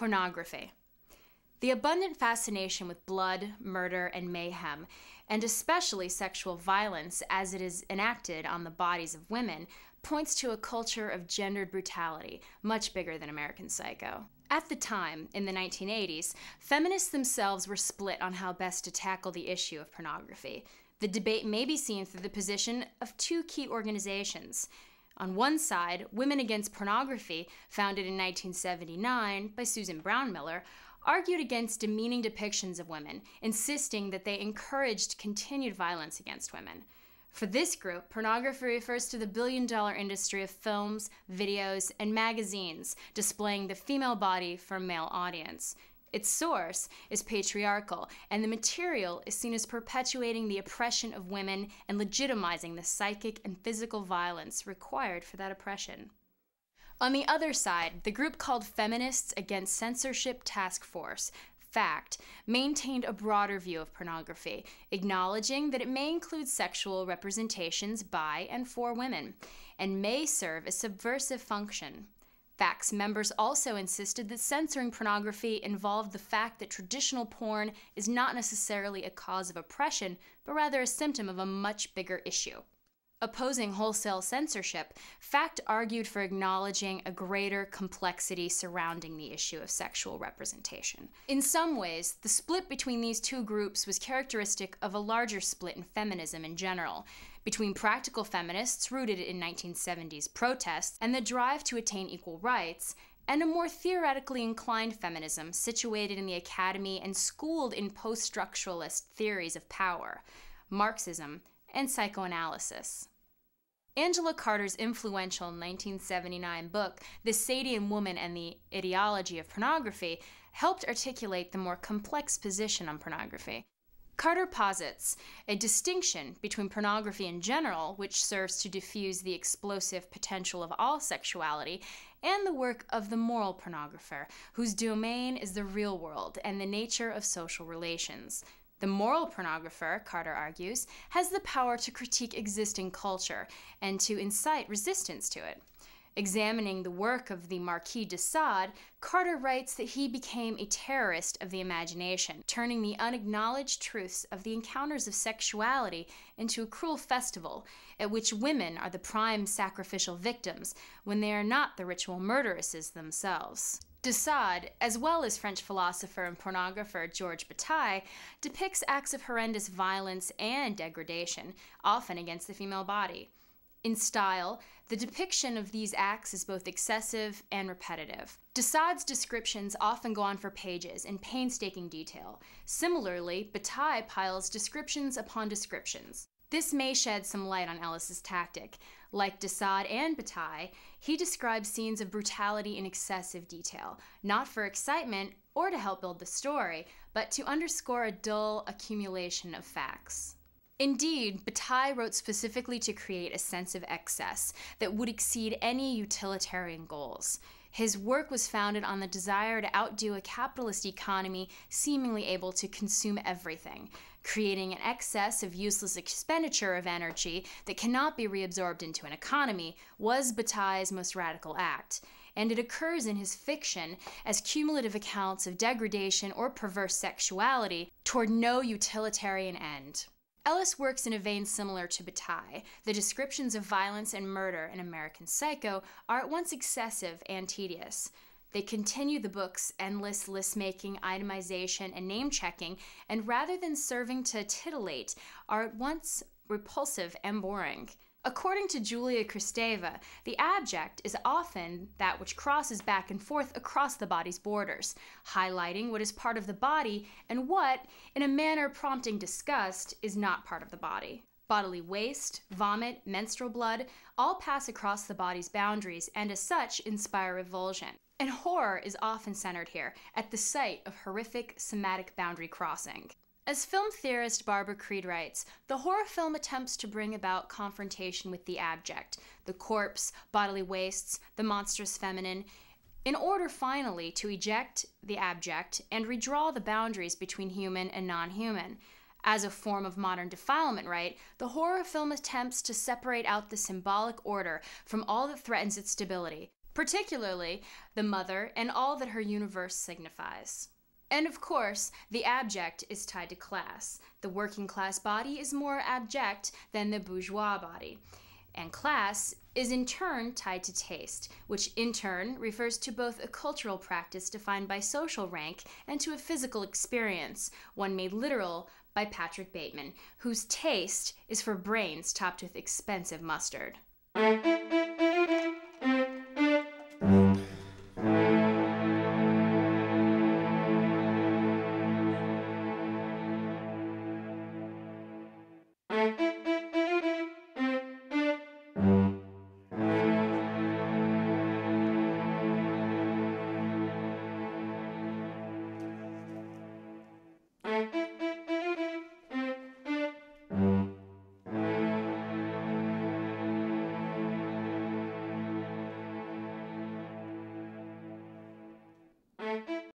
Pornography. The abundant fascination with blood, murder, and mayhem, and especially sexual violence as it is enacted on the bodies of women, points to a culture of gendered brutality, much bigger than American Psycho. At the time, in the 1980s, feminists themselves were split on how best to tackle the issue of pornography. The debate may be seen through the position of two key organizations. On one side, Women Against Pornography, founded in 1979 by Susan Brown Miller, argued against demeaning depictions of women, insisting that they encouraged continued violence against women. For this group, pornography refers to the billion-dollar industry of films, videos, and magazines displaying the female body for a male audience. Its source is patriarchal, and the material is seen as perpetuating the oppression of women and legitimizing the psychic and physical violence required for that oppression. On the other side, the group called Feminists Against Censorship Task Force, FACT, maintained a broader view of pornography, acknowledging that it may include sexual representations by and for women, and may serve a subversive function. FACT's members also insisted that censoring pornography involved the fact that traditional porn is not necessarily a cause of oppression, but rather a symptom of a much bigger issue. Opposing wholesale censorship, FACT argued for acknowledging a greater complexity surrounding the issue of sexual representation. In some ways, the split between these two groups was characteristic of a larger split in feminism in general, between practical feminists rooted in 1970s protests and the drive to attain equal rights, and a more theoretically inclined feminism situated in the academy and schooled in post-structuralist theories of power, Marxism, and psychoanalysis. Angela Carter's influential 1979 book, The Sadian Woman and the Ideology of Pornography, helped articulate the more complex position on pornography. Carter posits a distinction between pornography in general, which serves to diffuse the explosive potential of all sexuality, and the work of the moral pornographer, whose domain is the real world and the nature of social relations. The moral pornographer, Carter argues, has the power to critique existing culture and to incite resistance to it. Examining the work of the Marquis de Sade, Carter writes that he became a terrorist of the imagination, turning the unacknowledged truths of the encounters of sexuality into a cruel festival, at which women are the prime sacrificial victims, when they are not the ritual murderesses themselves. De Sade, as well as French philosopher and pornographer Georges Bataille, depicts acts of horrendous violence and degradation, often against the female body. In style, the depiction of these acts is both excessive and repetitive. De Sade's descriptions often go on for pages in painstaking detail. Similarly, Bataille piles descriptions upon descriptions. This may shed some light on Ellis's tactic. Like de Sade and Bataille, he describes scenes of brutality in excessive detail, not for excitement or to help build the story, but to underscore a dull accumulation of facts. Indeed, Bataille wrote specifically to create a sense of excess that would exceed any utilitarian goals. His work was founded on the desire to outdo a capitalist economy seemingly able to consume everything, creating an excess of useless expenditure of energy that cannot be reabsorbed into an economy was Bataille's most radical act, and it occurs in his fiction as cumulative accounts of degradation or perverse sexuality toward no utilitarian end. Ellis works in a vein similar to Bataille. The descriptions of violence and murder in American Psycho are at once excessive and tedious. They continue the book's endless list-making, itemization, and name-checking, and rather than serving to titillate, are at once repulsive and boring. According to Julia Kristeva, the abject is often that which crosses back and forth across the body's borders, highlighting what is part of the body and what, in a manner prompting disgust, is not part of the body. Bodily waste, vomit, menstrual blood all pass across the body's boundaries and as such inspire revulsion. And horror is often centered here, at the site of horrific somatic boundary crossing. As film theorist Barbara Creed writes, the horror film attempts to bring about confrontation with the abject, the corpse, bodily wastes, the monstrous feminine, in order finally to eject the abject and redraw the boundaries between human and non-human. As a form of modern defilement, right, the horror film attempts to separate out the symbolic order from all that threatens its stability, particularly the mother and all that her universe signifies. And of course, the abject is tied to class. The working class body is more abject than the bourgeois body. And class is in turn tied to taste, which in turn refers to both a cultural practice defined by social rank and to a physical experience, one made literal by Patrick Bateman, whose taste is for brains topped with expensive mustard.